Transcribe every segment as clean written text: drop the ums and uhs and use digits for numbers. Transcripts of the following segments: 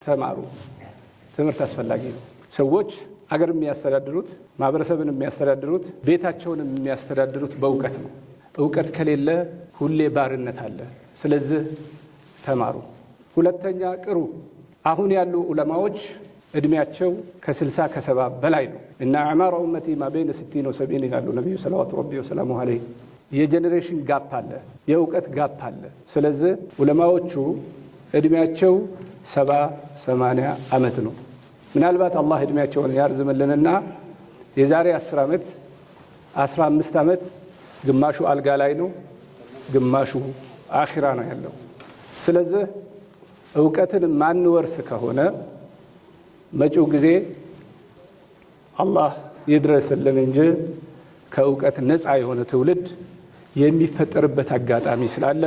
ተማሩ። ትምህርት አስፈላጊ ነው። ሰዎች ሀገር የሚያስተዳድሩት ማህበረሰብን የሚያስተዳድሩት ቤታቸውን የሚያስተዳድሩት በእውቀት ነው። እውቀት ከሌለ ሁሌ ባርነት አለ። ስለዚህ ተማሩ። ሁለተኛ ቅሩ። አሁን ያሉ ዑለማዎች እድሜያቸው ከ60 ከ70 በላይ ነው እና አዕማር ኡመቲ ማ በይነ 60 و70 ይላሉ ነብዩ ሰለላሁ ዐለይሂ ወሰለም። የጄኔሬሽን ጋፕ አለ፣ የእውቀት ጋፕ አለ። ስለዚህ ዑለማዎቹ እድሜያቸው 70-80 ዓመት ነው። ምናልባት አላህ እድሜያቸውን ያርዝምልንና የዛሬ 10 ዓመት 15 ዓመት ግማሹ አልጋ ላይ ነው፣ ግማሹ አኺራ ነው ያለው። ስለዚህ እውቀትን ማንወርስ ከሆነ መጪው ጊዜ አላህ ይድረስልን እንጂ ከእውቀት ነፃ የሆነ ትውልድ የሚፈጠርበት አጋጣሚ ስላለ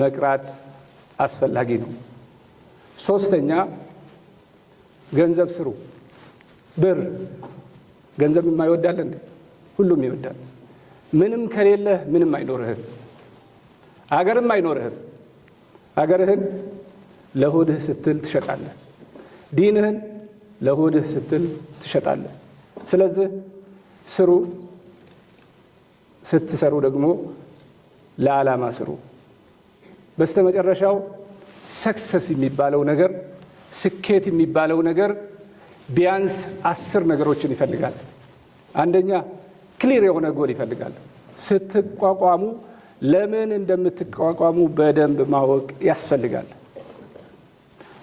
መቅራት አስፈላጊ ነው። ሶስተኛ ገንዘብ ስሩ። ብር ገንዘብ የማይወዳል እንዴ? ሁሉም ይወዳል። ምንም ከሌለህ ምንም አይኖርህም፣ አገርም አይኖርህም። አገርህን ለሆድህ ስትል ትሸጣለህ፣ ዲንህን ለሆድህ ስትል ትሸጣለህ። ስለዚህ ስሩ። ስትሰሩ ደግሞ ለዓላማ ስሩ። በስተመጨረሻው ሰክሰስ የሚባለው ነገር ስኬት የሚባለው ነገር ቢያንስ 10 ነገሮችን ይፈልጋል። አንደኛ ክሊር የሆነ ጎል ይፈልጋል። ስትቋቋሙ ለምን እንደምትቋቋሙ በደንብ ማወቅ ያስፈልጋል።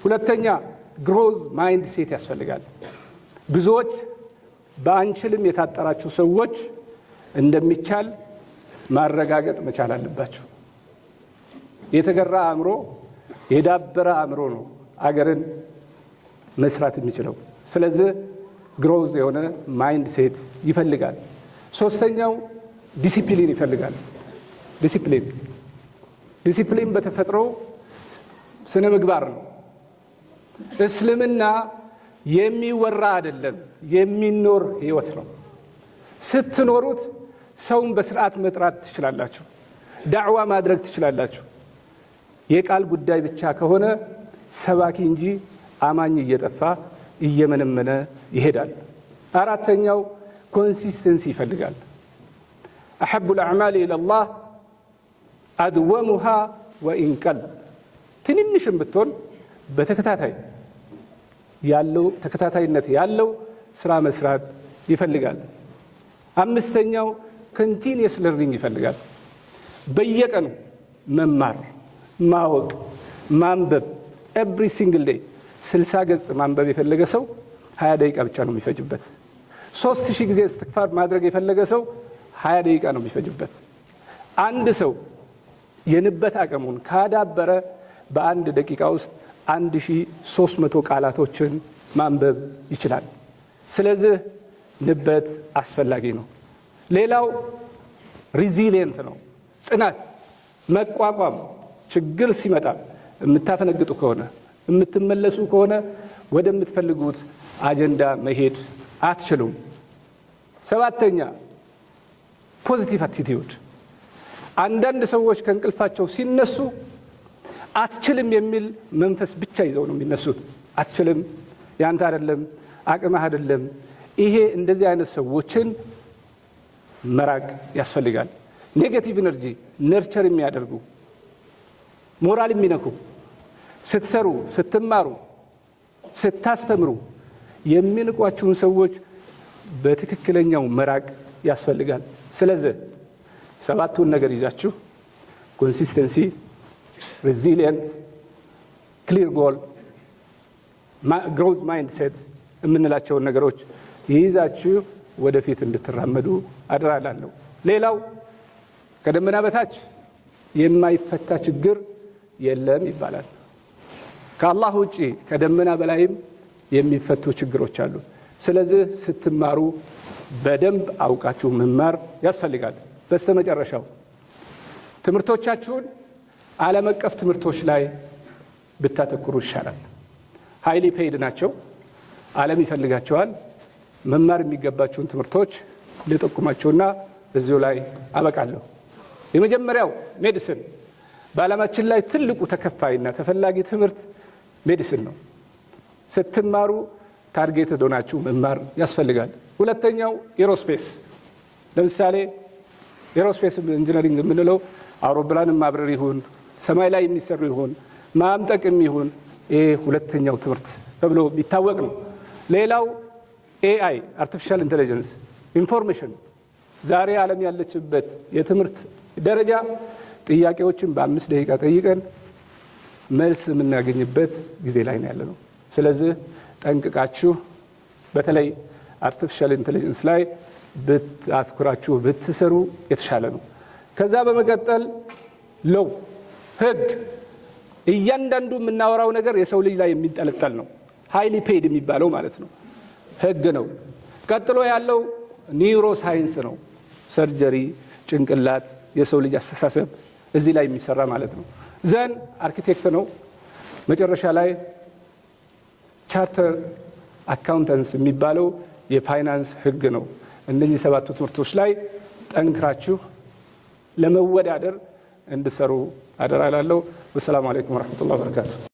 ሁለተኛ ግሮዝ ማይንድ ሴት ያስፈልጋል። ብዙዎች በአንችልም የታጠራችሁ ሰዎች እንደሚቻል ማረጋገጥ መቻል አለባቸው። የተገራ አእምሮ የዳበረ አእምሮ ነው አገርን መስራት የሚችለው። ስለዚህ ግሮዝ የሆነ ማይንድ ሴት ይፈልጋል። ሶስተኛው ዲሲፕሊን ይፈልጋል። ዲሲፕሊን በተፈጥሮ ስነ ምግባር ነው። እስልምና የሚወራ አይደለም፣ የሚኖር ህይወት ነው። ስትኖሩት ሰውን በስርዓት መጥራት ትችላላችሁ፣ ዳዕዋ ማድረግ ትችላላችሁ። የቃል ጉዳይ ብቻ ከሆነ ሰባኪ እንጂ አማኝ እየጠፋ እየመነመነ ይሄዳል። አራተኛው ኮንሲስተንሲ ይፈልጋል። አሐቡ الأعمال إلى الله أدومها وإن قل። ትንንሽም ብትሆን ተከታታይነት ያለው ስራ መስራት ይፈልጋል። አምስተኛው ኮንቲኒየስ ለርኒንግ ይፈልጋል። በየቀኑ መማር፣ ማወቅ፣ ማንበብ ኤቭሪ ሲንግል ዴይ 60 ገጽ ማንበብ የፈለገ ሰው 20 ደቂቃ ብቻ ነው የሚፈጅበት። 3000 ጊዜ እስትግፋር ማድረግ የፈለገ ሰው 20 ደቂቃ ነው የሚፈጅበት። አንድ ሰው የንበት አቅሙን ካዳበረ በአንድ ደቂቃ ውስጥ 1300 ቃላቶችን ማንበብ ይችላል። ስለዚህ ንበት አስፈላጊ ነው። ሌላው ሪዚሊየንት ነው፣ ጽናት፣ መቋቋም። ችግር ሲመጣ የምታፈነግጡ ከሆነ የምትመለሱ ከሆነ ወደምትፈልጉት አጀንዳ መሄድ አትችሉም። ሰባተኛ ፖዚቲቭ አቲቲዩድ። አንዳንድ ሰዎች ከእንቅልፋቸው ሲነሱ አትችልም የሚል መንፈስ ብቻ ይዘው ነው የሚነሱት። አትችልም፣ ያንተ አይደለም፣ አቅምህ አይደለም። ይሄ እንደዚህ አይነት ሰዎችን መራቅ ያስፈልጋል። ኔጌቲቭ ኢነርጂ ነርቸር የሚያደርጉ ሞራል የሚነኩ ስትሰሩ፣ ስትማሩ፣ ስታስተምሩ የሚንቋችሁን ሰዎች በትክክለኛው መራቅ ያስፈልጋል። ስለዚህ 7ቱን ነገር ይዛችሁ ኮንሲስተንሲ፣ ሬዚሊየንት፣ ክሊር ጎል፣ ግሮዝ ማይንድ ሴት የምንላቸውን ነገሮች ይይዛችሁ ወደፊት እንድትራመዱ አደራላለሁ። ሌላው ከደመና በታች የማይፈታ ችግር የለም ይባላል። ከአላህ ውጪ ከደመና በላይም የሚፈቱ ችግሮች አሉ። ስለዚህ ስትማሩ በደንብ አውቃችሁ መማር ያስፈልጋል። በስተመጨረሻው ትምህርቶቻችሁን ዓለም አቀፍ ትምህርቶች ላይ ብታተኩሩ ይሻላል። ሃይሊ ፔይድ ናቸው፣ ዓለም ይፈልጋቸዋል። መማር የሚገባችሁን ትምህርቶች ልጠቁማችሁና እዚሁ ላይ አበቃለሁ። የመጀመሪያው ሜዲሲን። በዓለማችን ላይ ትልቁ ተከፋይና ተፈላጊ ትምህርት ሜዲሲን ነው። ስትማሩ ታርጌትድ ሆናችሁ መማር ያስፈልጋል። ሁለተኛው ኤሮስፔስ፣ ለምሳሌ ኤሮስፔስ ኢንጂነሪንግ የምንለው አውሮፕላንን ማብረር ይሁን ሰማይ ላይ የሚሰሩ ይሁን ማምጠቅም ይሁን ይሄ ሁለተኛው ትምህርት ተብሎ የሚታወቅ ነው። ሌላው ኤአይ አርቲፊሻል ኢንተለጀንስ ኢንፎርሜሽን፣ ዛሬ ዓለም ያለችበት የትምህርት ደረጃ ጥያቄዎችን በ5 ደቂቃ ጠይቀን መልስ የምናገኝበት ጊዜ ላይ ነው ያለነው። ስለዚህ ጠንቅቃችሁ በተለይ አርቲፊሻል ኢንተለጀንስ ላይ አትኩራችሁ ብትሰሩ የተሻለ ነው። ከዛ በመቀጠል ሎው ህግ፣ እያንዳንዱ የምናወራው ነገር የሰው ልጅ ላይ የሚንጠለጠል ነው። ሃይሊ ፔድ የሚባለው ማለት ነው ህግ ነው። ቀጥሎ ያለው ኒውሮ ሳይንስ ነው። ሰርጀሪ፣ ጭንቅላት፣ የሰው ልጅ አስተሳሰብ እዚህ ላይ የሚሰራ ማለት ነው። ዘን አርኪቴክት ነው። መጨረሻ ላይ ቻርተር አካውንታንስ የሚባለው የፋይናንስ ህግ ነው። እነዚህ 7 ትምህርቶች ላይ ጠንክራችሁ ለመወዳደር እንድሰሩ አደራ እላለሁ። ወሰላሙ አለይኩም ወራህመቱላሂ ወበረካቱ።